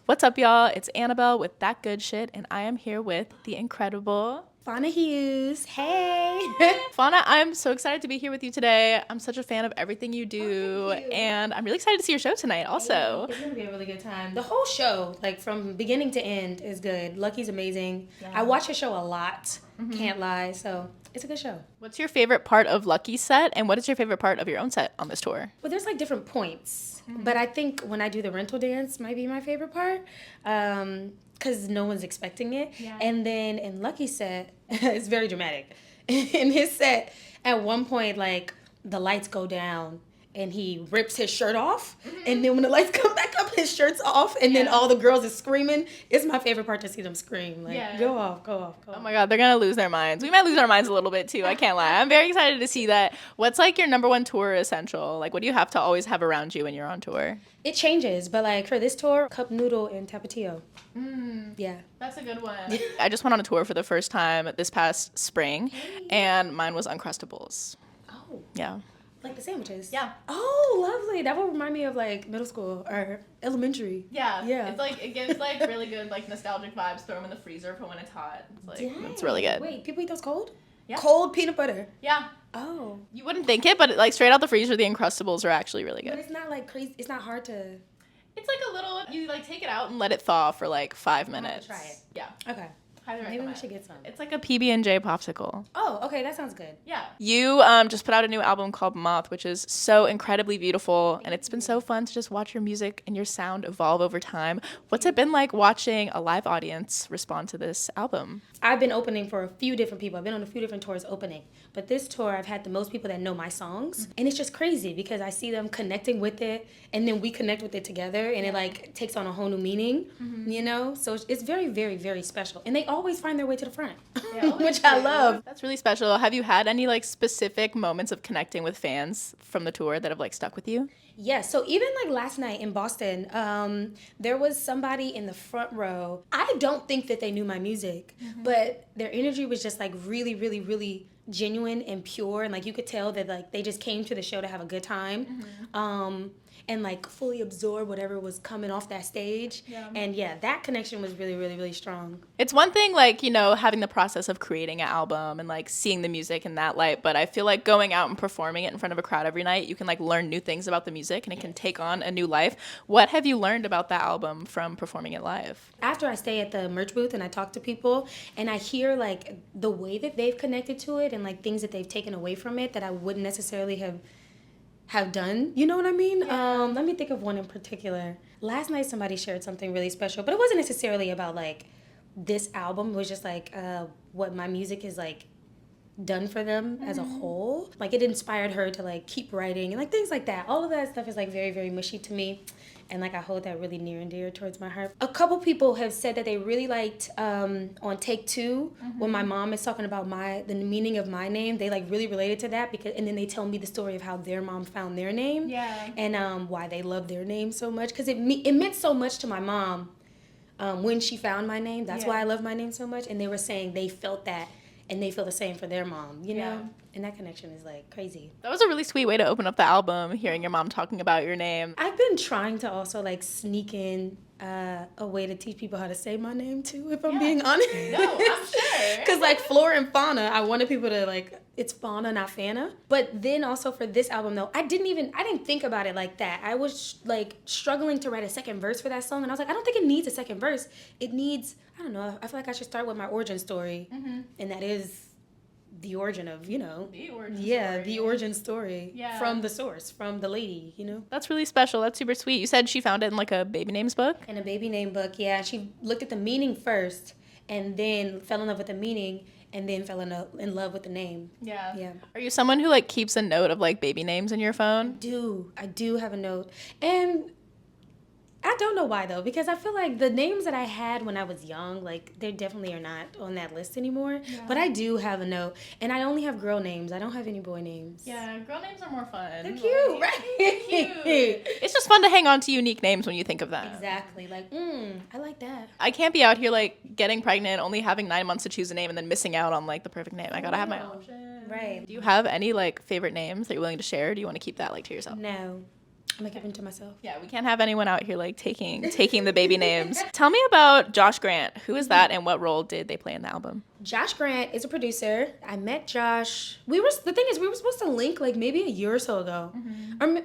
What's up, y'all? It's Annabelle with That Good Shit, and I am here with the incredible Fana Hues. Hey. Fana. I'm so excited to be here with you today. I'm such a fan of everything you do, thank you. and I'm really excited to see your show tonight also. It's going to be a really good time. The whole show, like from beginning to end, is good. Lucky's amazing. Yeah. I watch her show a lot. Can't lie. So it's a good show. What's your favorite part of Lucky's set, and what is your favorite part of your own set on this tour? Well, there's like different points. But I think when I do the rental dance might be my favorite part. Because no one's expecting it. Yeah. And then in Lucky's set, it's very dramatic. In his set, at one point, like, the lights go down and he rips his shirt off. And then when the lights come back up, his shirt's off. And then all the girls is screaming. It's my favorite part to see them scream. Like, go off, go off, go off. Oh my God, they're going to lose their minds. We might lose our minds a little bit too. I can't lie. I'm very excited to see that. What's like your number one tour essential? Like, what do you have to always have around you when you're on tour? It changes, but like for this tour, cup noodle and tapatio. Yeah. That's a good one. I just went on a tour for the first time this past spring, and mine was Uncrustables. Oh. Yeah. Like the sandwiches? Yeah. Oh, lovely. That would remind me of like middle school or elementary. Yeah. Yeah. It's like, it gives like really good like nostalgic vibes. Throw them in the freezer for when it's hot. It's like, it's really good. Wait, people eat those cold? Yeah. Cold peanut butter? Yeah. Oh. You wouldn't think it, but like straight out the freezer, the Uncrustables are actually really good. But it's not like crazy. It's not hard to. It's like a little, you like take it out and let it thaw for like 5 minutes. Try it. Yeah. Okay. Maybe we should get some. It's like a PB&J popsicle. Oh, okay. That sounds good. Yeah. You just put out a new album called Moth, which is so incredibly beautiful. And it's been so fun to just watch your music and your sound evolve over time. What's it been like watching a live audience respond to this album? I've been opening for a few different people. I've been on a few different tours opening. But this tour, I've had the most people that know my songs. And it's just crazy because I see them connecting with it. And then we connect with it together. And it like takes on a whole new meaning, you know? So it's very, very, very special. And they always find their way to the front, which I love. That's really special. Have you had any like specific moments of connecting with fans from the tour that have like stuck with you? Yes, so even like last night in Boston, there was somebody in the front row. I don't think that they knew my music, but their energy was just like really, really, really genuine and pure. And like you could tell that like they just came to the show to have a good time. And like fully absorb whatever was coming off that stage. Yeah. And yeah, that connection was really, really, really strong. It's one thing like, you know, having the process of creating an album and like seeing the music in that light, but I feel like going out and performing it in front of a crowd every night, you can like learn new things about the music and it can take on a new life. What have you learned about that album from performing it live? After I stay at the merch booth and I talk to people and I hear like the way that they've connected to it and like things that they've taken away from it that I wouldn't necessarily have done, you know what I mean? Yeah. Let me think of one in particular. Last night somebody shared something really special, but it wasn't necessarily about like this album. It was just like what my music is like done for them as a whole. Like it inspired her to like keep writing and like things like that. All of that stuff is like very, very mushy to me. And like I hold that really near and dear towards my heart. A couple people have said that they really liked on Take Two when my mom is talking about the meaning of my name. They like really related to that and then they tell me the story of how their mom found their name. Yeah. And why they love their name so much because it meant so much to my mom when she found my name. That's why I love my name so much. And they were saying they felt that. And they feel the same for their mom, you know? And that connection is, like, crazy. That was a really sweet way to open up the album, hearing your mom talking about your name. I've been trying to also, like, sneak in a way to teach people how to say my name, too, if I'm being honest. No, I'm sure. Because, like, Flora and Fana, I wanted people to, like, it's Fana, not Fana. But then also for this album, though, I didn't think about it like that. I was, like, struggling to write a second verse for that song. And I was like, I don't think it needs a second verse. It needs... I don't know. I feel like I should start with my origin story. And that is the origin of, you know. The origin story. Yeah, the origin story. Yeah. From the source, from the lady, you know. That's really special. That's super sweet. You said she found it in like a baby names book? In a baby name book, yeah. She looked at the meaning first and then fell in love with the meaning and then fell in love with the name. Yeah. Yeah. Are you someone who like keeps a note of like baby names in your phone? I do have a note. And I don't know why, though, because I feel like the names that I had when I was young, like, they definitely are not on that list anymore. Yeah. But I do have a note. And I only have girl names. I don't have any boy names. Yeah, girl names are more fun. They're cute, right? They're cute. It's just fun to hang on to unique names when you think of them. Exactly. Like, I like that. I can't be out here, like, getting pregnant, only having 9 months to choose a name, and then missing out on, like, the perfect name. I gotta have my options. Right. Do you have any, like, favorite names that you're willing to share? Or do you want to keep that, like, to yourself? No. I'm gonna give it to myself. Yeah, we can't have anyone out here like taking the baby names. Tell me about Josh Grant. Who is that, and what role did they play in the album? Josh Grant is a producer. I met Josh. The thing is, we were supposed to link like maybe a year or so ago, or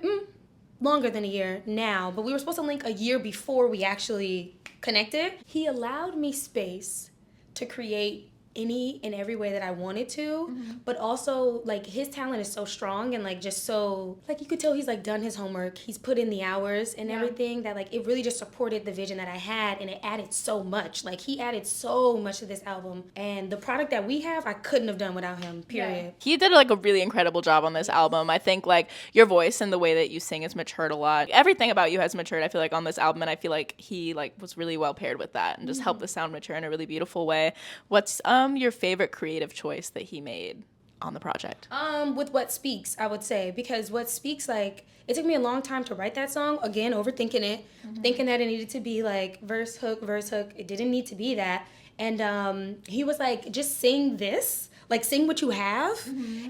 longer than a year now. But we were supposed to link a year before we actually connected. He allowed me space to create any and every way that I wanted to, but also like his talent is so strong and like just so like you could tell he's like done his homework, he's put in the hours and everything, that like it really just supported the vision that I had, and it added so much. Like he added so much to this album, and the product that we have I couldn't have done without him, period. He did like a really incredible job on this album. I think like your voice and the way that you sing has matured a lot. Everything about you has matured, I feel like, on this album, and I feel like he like was really well paired with that and just helped the sound mature in a really beautiful way. What's your favorite creative choice that he made on the project? With What Speaks, I would say, because What Speaks, like, it took me a long time to write that song. Again, overthinking it, thinking that it needed to be like verse, hook. It didn't need to be that. And he was like, just sing this, like sing what you have,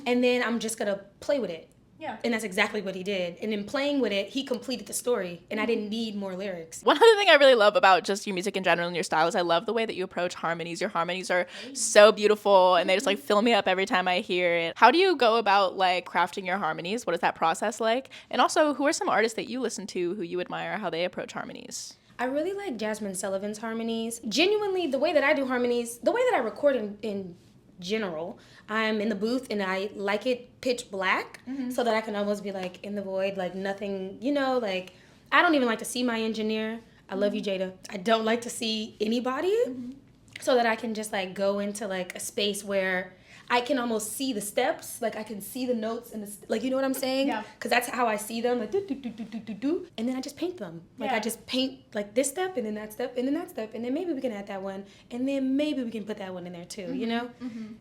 and then I'm just gonna play with it. Yeah. And that's exactly what he did. And in playing with it, he completed the story, and I didn't need more lyrics. One other thing I really love about just your music in general and your style is I love the way that you approach harmonies. Your harmonies are so beautiful, and they just like fill me up every time I hear it. How do you go about like crafting your harmonies? What is that process like? And also, who are some artists that you listen to who you admire, how they approach harmonies? I really like Jasmine Sullivan's harmonies. Genuinely, the way that I do harmonies, the way that I record in general, I'm in the booth and I like it pitch black so that I can almost be like in the void, like nothing, you know, like I don't even like to see my engineer. I love you, Jada. I don't like to see anybody so that I can just like go into like a space where I can almost see the steps, like I can see the notes and like, you know what I'm saying? Yeah. Because that's how I see them, like do do do do do do do, and then I just paint them. Like I just paint like this step and then that step and then that step, and then maybe we can add that one, and then maybe we can put that one in there too. You know,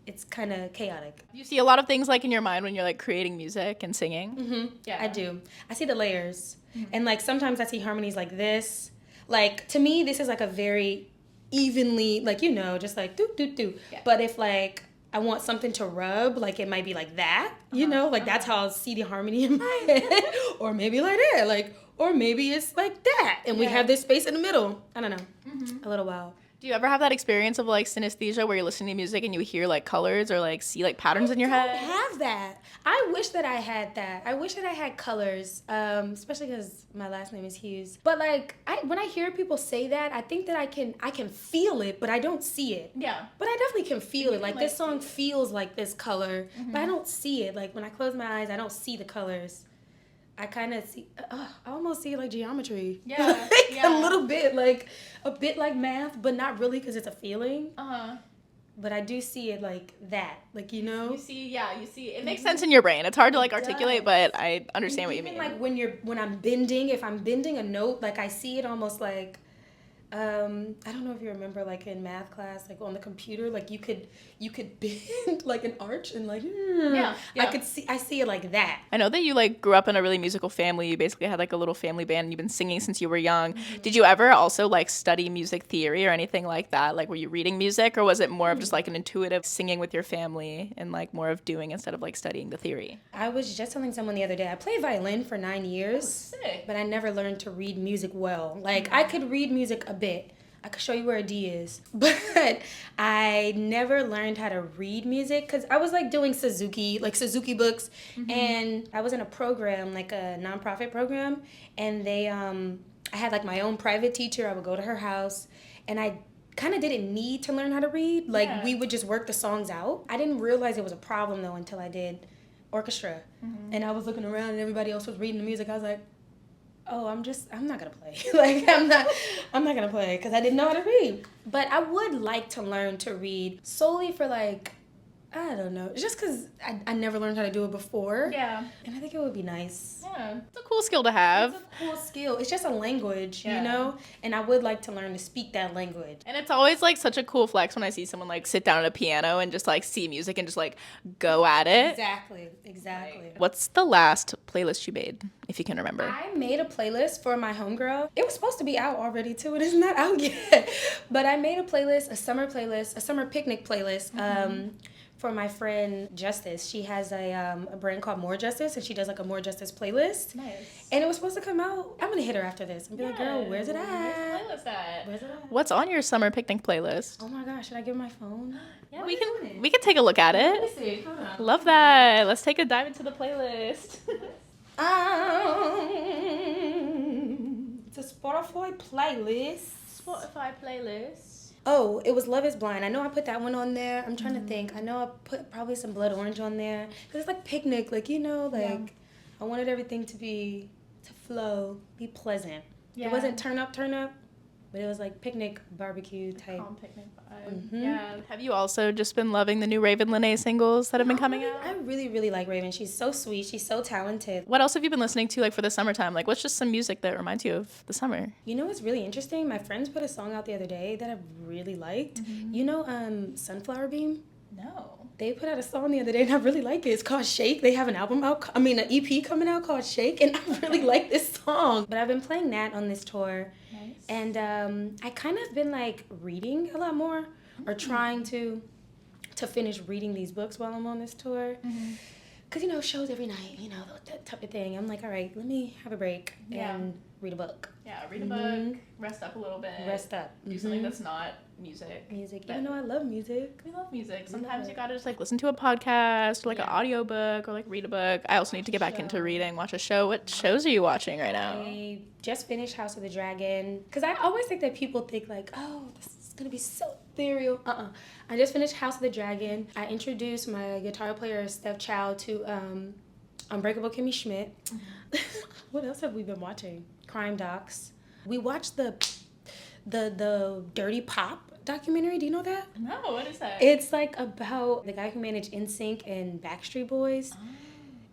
it's kind of chaotic. You see a lot of things like in your mind when you're like creating music and singing. Yeah, I do. I see the layers, and like sometimes I see harmonies like this. Like to me, this is like a very evenly, like you know, just like do do do. Yeah. But if like I want something to rub, like it might be like that, you know, like that's how I'll see the harmony in my head, or maybe like that, like, or maybe it's like that, and we have this space in the middle. I don't know, a little wild. Do you ever have that experience of like synesthesia where you're listening to music and you hear like colors or like see like patterns in your head? I don't have that. I wish that I had that. I wish that I had colors, especially because my last name is Hues. But like, when I hear people say that, I think that I can feel it, but I don't see it. Yeah. But I definitely can feel it. Like this song feels like this color, but I don't see it. Like when I close my eyes, I don't see the colors. I kind of see, I almost see it like geometry. Yeah, like, a little bit, like a bit like math, but not really because it's a feeling. But I do see it like that, like, you know? You see, it makes sense in your brain. It's hard to like articulate, but I understand what you mean. Like when I'm bending, if I'm bending a note, like I see it almost like, I don't know if you remember, like in math class, like on the computer, like you could bend like an arch and like I see it like that. I know that you like grew up in a really musical family. You basically had like a little family band and you've been singing since you were young. Did you ever also like study music theory or anything like that? Like were you reading music, or was it more of just like an intuitive singing with your family and like more of doing instead of like studying the theory? I was just telling someone the other day, I played violin for 9 years, sick. But I never learned to read music well. Like I could read music a bit. I could show you where a D is, but I never learned how to read music because I was like doing Suzuki books, and I was in a program, like a nonprofit program, and they, I had like my own private teacher. I would go to her house, and I kind of didn't need to learn how to read. Like we would just work the songs out. I didn't realize it was a problem though until I did orchestra, and I was looking around and everybody else was reading the music. I was like, oh, I'm not gonna play. Like I'm not gonna play because I didn't know how to read. But I would like to learn to read solely for like, I don't know, just because I never learned how to do it before. Yeah. And I think it would be nice. Yeah, it's a cool skill to have. It's a cool skill. It's just a language, you know? And I would like to learn to speak that language. And it's always like such a cool flex when I see someone like sit down at a piano and just like see music and just like go at it. Exactly. What's the last playlist you made, if you can remember? I made a playlist for my homegirl. It was supposed to be out already too. It is not out yet. But I made a playlist, a summer picnic playlist, for my friend Justice. She has a brand called More Justice, and she does like a More Justice playlist. Nice. And it was supposed to come out. I'm gonna hit her after this and be like, girl, where's it at? Where's the playlist at? Where's it at? What's on your summer picnic playlist? Oh my gosh, should I give her my phone? Yeah, we can take a look at Let me it. see. Hold on. Love that. Let's take a dive into the playlist. It's a Spotify playlist. Spotify playlist. Oh, it was Love Is Blind. I know I put that one on there. I'm trying to think. I know I put probably some Blood Orange on there. Because it's like picnic, like, you know, like, I wanted everything to flow, be pleasant. Yeah. It wasn't turn up, but it was like picnic, barbecue type. Calm picnic vibe. Mm-hmm. Yeah. Have you also just been loving the new Raven Lene singles that have been coming out? I really, really like Raven. She's so sweet. She's so talented. What else have you been listening to, like, for the summertime? Like, what's just some music that reminds you of the summer? You know what's really interesting? My friends put a song out the other day that I really liked. Mm-hmm. You know Sunflower Beam? No. They put out a song the other day and I really like it. It's called Shake. They have an an EP coming out called Shake, and I really like this song. But I've been playing that on this tour. Nice. And I kind of been like reading a lot more, or trying to finish reading these books while I'm on this tour. Because, you know, shows every night, you know, that type of thing. I'm like, all right, let me have a break and read a book. Yeah, read a book, rest up a little bit. Rest up. Do something that's not music. Even though I love music. We love music. Sometimes you gotta just like listen to a podcast or like an audiobook or like read a book. I also need to get back into reading, watch a show. What shows are you watching right now? I just finished House of the Dragon. Because I always think that people think like, oh, this is going to be so ethereal. I just finished House of the Dragon. I introduced my guitar player, Steph Chow, to Unbreakable Kimmy Schmidt. What else have we been watching? Crime docs. We watched the Dirty Pop documentary. Do you know that? No, what is that? It's like about the guy who managed NSYNC and Backstreet Boys,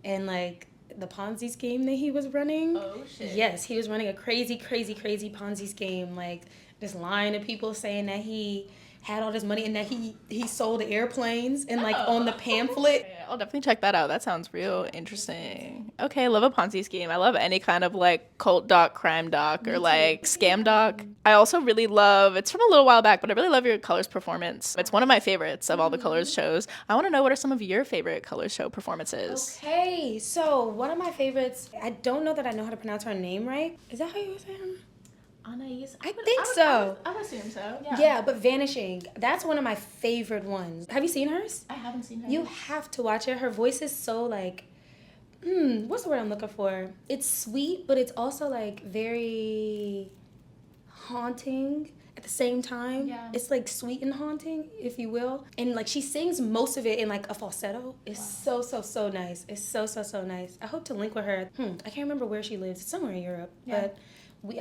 and like the Ponzi scheme that he was running. Oh shit. Yes, he was running a crazy Ponzi scheme, like just lying to people, saying that he had all this money and that he sold airplanes and like on the pamphlet. Yeah, I'll definitely check that out. That sounds real interesting. Okay, I love a Ponzi scheme. I love any kind of like cult doc, crime doc, or like scam doc. I also really love, it's from a little while back, but I really love your Colors performance. It's one of my favorites of all the Colors shows. I want to know, what are some of your favorite Colors show performances? Okay, so one of my favorites, I don't know that I know how to pronounce her name right. Is that how you were saying her? Anais? I think so. I would assume so. Yeah, but Vanishing, that's one of my favorite ones. Have you seen hers? I haven't seen her. You have to watch it. Her voice is so like, what's the word I'm looking for? It's sweet, but it's also like very haunting at the same time. Yeah. It's like sweet and haunting, if you will. And like she sings most of it in like a falsetto. It's so nice. It's so nice. I hope to link with her. I can't remember where she lives. It's somewhere in Europe. Yeah. But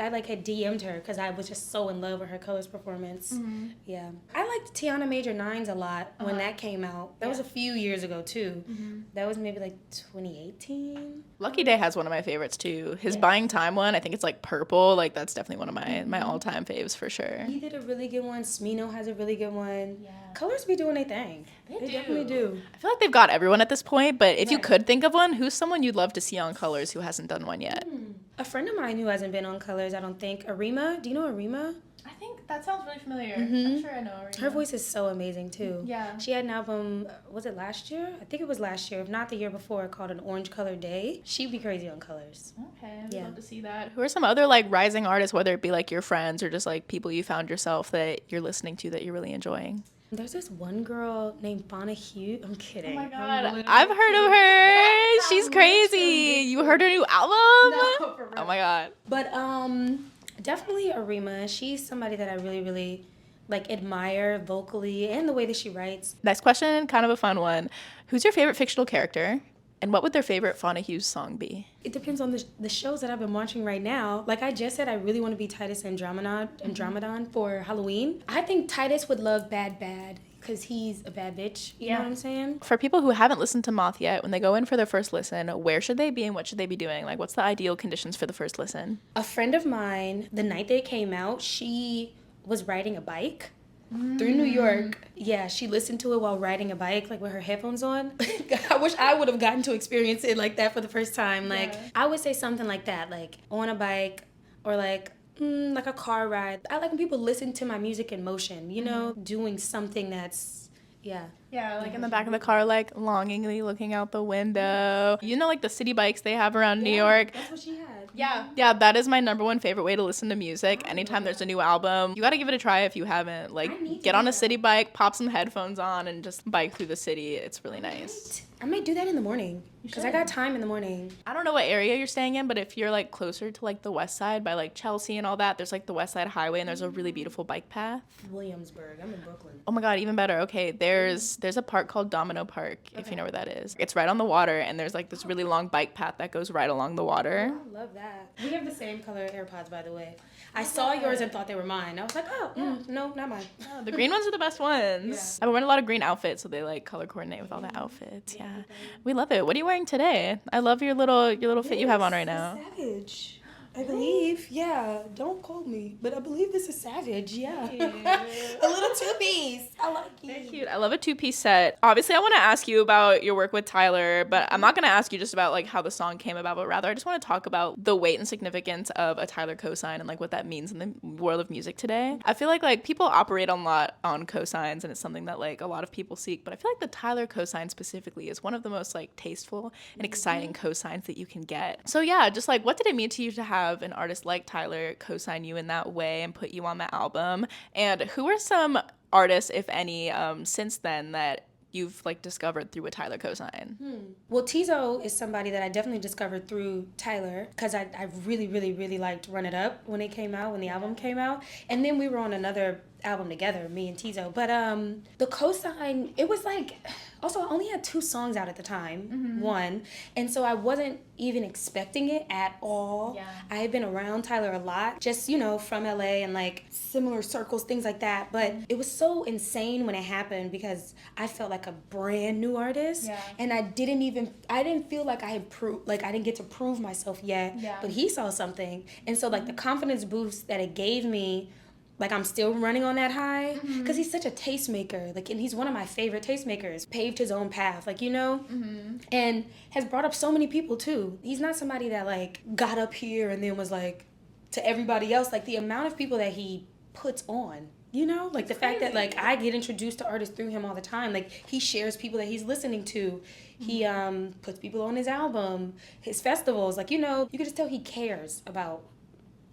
I like had DM'd her because I was just so in love with her Colors performance. Yeah. I liked Tiana Major Nines a lot when that came out. That was a few years ago too. That was maybe like 2018. Lucky Daye has one of my favorites too. His Buying Time one, I think it's like purple. Like that's definitely one of my all-time faves for sure. He did a really good one. Smino has a really good one. Yeah. Colors be doing their thing. They definitely do. I feel like they've got everyone at this point, but if you could think of one, who's someone you'd love to see on Colors who hasn't done one yet? A friend of mine who hasn't been on Colors, I don't think. Arima. Do you know Arima? I think that sounds really familiar. I'm sure I know Arena. Her voice is so amazing too. Yeah. She had an album, was it last year? I think it was last year, if not the year before, called An Orange Colored Day. She'd be crazy on Colors. Okay, I'd love to see that. Who are some other like rising artists, whether it be like your friends or just like people you found yourself that you're listening to that you're really enjoying? There's this one girl named Fana Hues. I'm kidding. Oh my god, I've heard of her. She's crazy. You heard her new album? No, for real. Oh my god. But definitely Arima. She's somebody that I really, really like admire vocally and the way that she writes. Next question, kind of a fun one. Who's your favorite fictional character? And what would their favorite Fana Hues song be? It depends on the shows that I've been watching right now. Like I just said, I really want to be Titus Andromedon for Halloween. I think Titus would love Bad Bad because he's a bad bitch. You know what I'm saying? For people who haven't listened to Moth yet, when they go in for their first listen, where should they be and what should they be doing? Like, what's the ideal conditions for the first listen? A friend of mine, the night they came out, she was riding a bike through New York. Yeah, she listened to it while riding a bike, like with her headphones on. I wish I would have gotten to experience it like that for the first time. Like, I would say something like that, like on a bike or like a car ride. I like when people listen to my music in motion, you know, doing something that's, Yeah. Yeah, like in the back of the car, like longingly looking out the window. You know, like the city bikes they have around New York. That's what she had. Yeah, that is my number one favorite way to listen to music. Anytime there's a new album, you got to give it a try if you haven't. Like, get on a city bike, pop some headphones on, and just bike through the city. It's really nice. I might do that in the morning because I got time in the morning. I don't know what area you're staying in, but if you're like closer to like the west side by like Chelsea and all that, there's like the West Side Highway and there's a really beautiful bike path. Williamsburg. I'm in Brooklyn. Oh my god, even better. Okay, there's a park called Domino Park, if you know where that is. It's right on the water, and there's like this really long bike path that goes right along the water. I love that. We have the same color AirPods, by the way. I saw yours and thought they were mine. I was like, no, not mine. Oh, the green ones are the best ones. I've been wearing a lot of green outfits, so they like color coordinate with all the outfits. Yeah, we love it. What are you wearing today? I love your little fit you have on right now. Savage. I believe, yeah. Don't quote me, but I believe this is Savage, yeah. A little two-piece. I like it. They're cute. I love a two-piece set. Obviously, I want to ask you about your work with Tyler, but I'm not going to ask you just about like how the song came about, but rather I just want to talk about the weight and significance of a Tyler cosign and like what that means in the world of music today. I feel like people operate a lot on cosigns, and it's something that like a lot of people seek, but I feel like the Tyler cosign specifically is one of the most like tasteful and exciting cosigns that you can get. So yeah, just like what did it mean to you to have an artist like Tyler co-sign you in that way and put you on the album? And who are some artists, if any, since then that you've like discovered through a Tyler cosign? Well, Tizo is somebody that I definitely discovered through Tyler because I really, really, really liked Run It Up when it came out, when the album came out. And then we were on another album together, me and Tizo. But the cosign, it was like, also I only had 2 songs out at the time, one. And so I wasn't even expecting it at all. Yeah. I had been around Tyler a lot, just, you know, from LA and like similar circles, things like that. But it was so insane when it happened because I felt like a brand new artist. Yeah. And I didn't feel like I had proved, like I didn't get to prove myself yet. Yeah. But he saw something. And so like the confidence boost that it gave me, like I'm still running on that high because he's such a tastemaker, like, and he's one of my favorite tastemakers. Paved his own path, like, you know, and has brought up so many people too. He's not somebody that like got up here and then was like to everybody else. Like the amount of people that he puts on, you know, like the fact that like I get introduced to artists through him all the time. Like he shares people that he's listening to. He puts people on his album, his festivals. Like, you know, you can just tell he cares about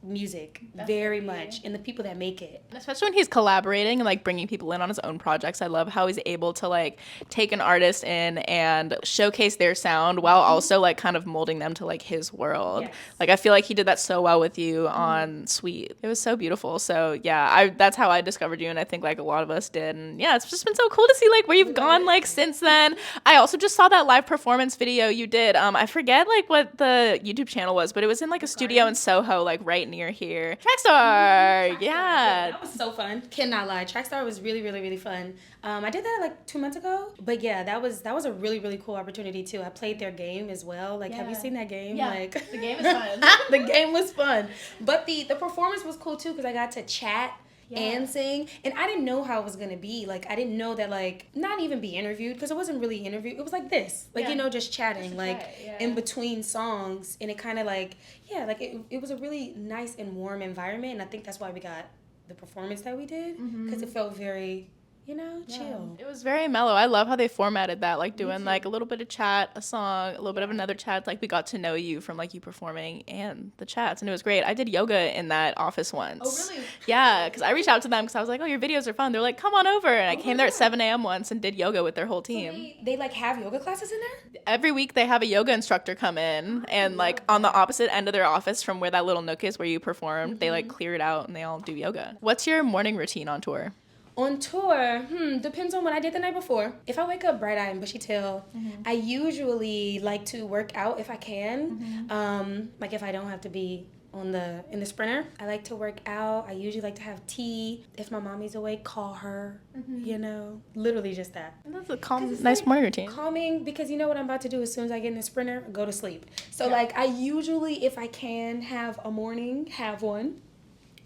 music very much and the people that make it, and especially when he's collaborating and like bringing people in on his own projects. I love how he's able to like take an artist in and showcase their sound while also like kind of molding them to like his world. Yes. Like I feel like he did that so well with you on Sweet. It was so beautiful. So yeah, that's how I discovered you, and I think like a lot of us did. And yeah, it's just been so cool to see like where you've gone like since then. I also just saw that live performance video you did. I forget like what the YouTube channel was, but it was in like a studio in Soho, like right near here. Trackstar, yeah. That was so fun. Cannot lie. Trackstar was really, really, really fun. I did that like 2 months ago, but yeah, that was a really, really cool opportunity too. I played their game as well. Like, have you seen that game? Yeah, like the game is fun. The game was fun, but the performance was cool too because I got to chat. And sing, and I didn't know how it was gonna be. Like I didn't know that, like, not even be interviewed because it wasn't really interviewed. It was like this, like you know, just chatting, just like in between songs, and it kind of like like it was a really nice and warm environment, and I think that's why we got the performance that we did because it felt very, you know, chill. It was very mellow. I love how they formatted that, like doing like a little bit of chat, a song, a little bit of another chat. Like we got to know you from like you performing and the chats, and it was great. I did yoga in that office once. Oh, really? Yeah, because I reached out to them because I was like, oh, your videos are fun. They're like, come on over. And I came there at 7 a.m. once and did yoga with their whole team. So they like have yoga classes in there? Every week they have a yoga instructor come in, and like on the opposite end of their office from where that little nook is where you performed, they like clear it out and they all do yoga. What's your morning routine on tour? On tour, depends on what I did the night before. If I wake up bright-eyed and bushy-tailed, I usually like to work out if I can. Like if I don't have to be in the sprinter, I like to work out. I usually like to have tea. If my mommy's awake, call her. You know, literally just that. That's a calm, nice like morning routine. Calming, because you know what I'm about to do as soon as I get in the sprinter, go to sleep. So like I usually, if I can have a morning, have one,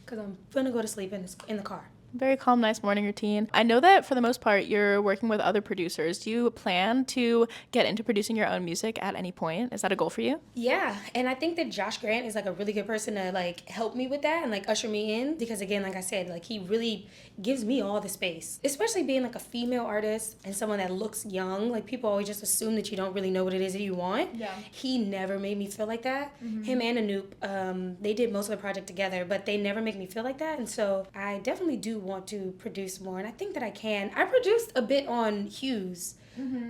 because I'm gonna go to sleep in the car. Very calm, nice morning routine. I know that for the most part, you're working with other producers. Do you plan to get into producing your own music at any point? Is that a goal for you? Yeah, and I think that Josh Grant is like a really good person to like help me with that and like usher me in because again, like I said, like he really gives me all the space, especially being like a female artist and someone that looks young. Like people always just assume that you don't really know what it is that you want. Yeah. He never made me feel like that. Him and Anoop, they did most of the project together, but they never make me feel like that. And so I definitely do want to produce more, and I think that I can. I produced a bit on Hues.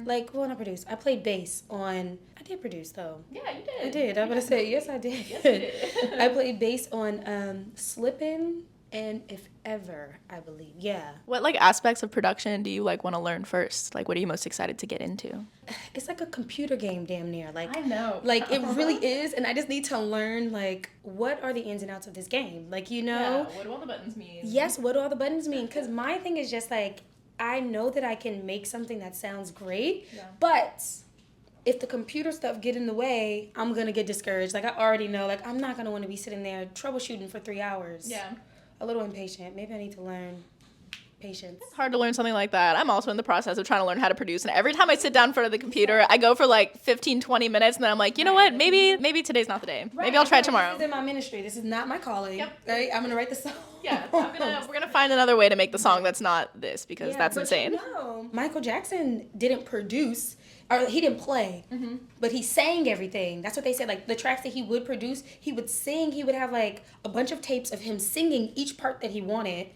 Like, well, not produce. I played bass on. I did produce though. Yeah, you did. I did. I'm gonna say yes, I did. Yes, you did. I played bass on "Slippin'" and "If Ever," I believe. Yeah. What like aspects of production do you like want to learn first? Like, what are you most excited to get into? It's like a computer game, damn near. Like I know. Like it really is, and I just need to learn like what are the ins and outs of this game. Like you know. What do all the buttons mean? Yes. What do all the buttons mean? Because my thing is just like I know that I can make something that sounds great, but if the computer stuff get in the way, I'm gonna get discouraged. Like I already know, like I'm not gonna want to be sitting there troubleshooting for 3 hours. Yeah. A little impatient. Maybe I need to learn patience. It's hard to learn something like that. I'm also in the process of trying to learn how to produce, and every time I sit down in front of the computer, I go for like 15, 20 minutes, and then I'm like, you know what? Maybe today's not the day. Maybe I'll try it tomorrow. This is in my ministry. This is not my calling. Yep. Right? I'm gonna write the song. Yeah, we're gonna find another way to make the song that's not this because that's but insane. You know, Michael Jackson didn't produce, or he didn't play, but he sang everything. That's what they said. Like the tracks that he would produce, he would sing. He would have like a bunch of tapes of him singing each part that he wanted,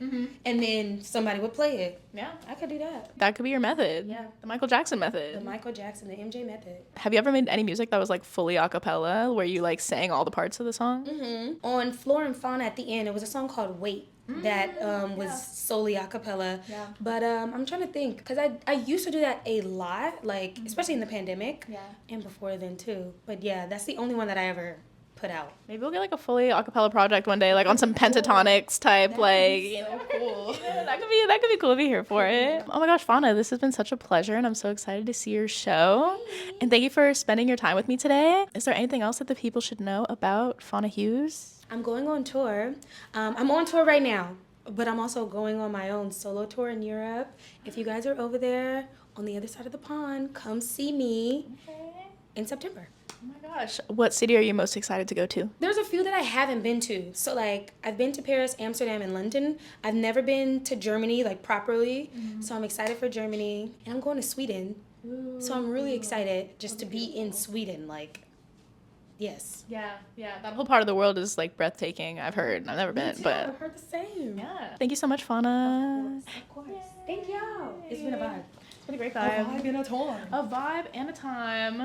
and then somebody would play it. Yeah, I could do that. that could be your method. Yeah. The Michael Jackson method. The Michael Jackson, the MJ method. Have you ever made any music that was like fully a cappella, where you like sang all the parts of the song? On Flora and Fauna at the end, it was a song called "Wait." That was solely a cappella. Yeah. But I'm trying to think, because I used to do that a lot, like, especially in the pandemic. Yeah. And before then, too. But yeah, that's the only one that I ever put out. Maybe we'll get like a fully a cappella project one day, like on some pentatonics type, like you know, cool. yeah, that could be cool to be here for it. Oh my gosh, Fana, this has been such a pleasure, and I'm so excited to see your show. And thank you for spending your time with me today. Is there anything else that the people should know about Fana Hues? I'm going on tour. I'm on tour right now, but I'm also going on my own solo tour in Europe. If you guys are over there on the other side of the pond, come see me in September. Oh my gosh, what city are you most excited to go to? There's a few that I haven't been to. So like I've been to Paris, Amsterdam, and London. I've never been to Germany like properly. So I'm excited for Germany, and I'm going to Sweden. So I'm really excited just to be in Sweden. Like, yes. Yeah, that whole part of the world is like breathtaking. I've heard. I've never been, but I've heard the same. yeah. Thank you so much, Fana. Of course. Thank y'all. It's been a vibe. It's been a great vibe. A vibe and a time. A vibe and a time.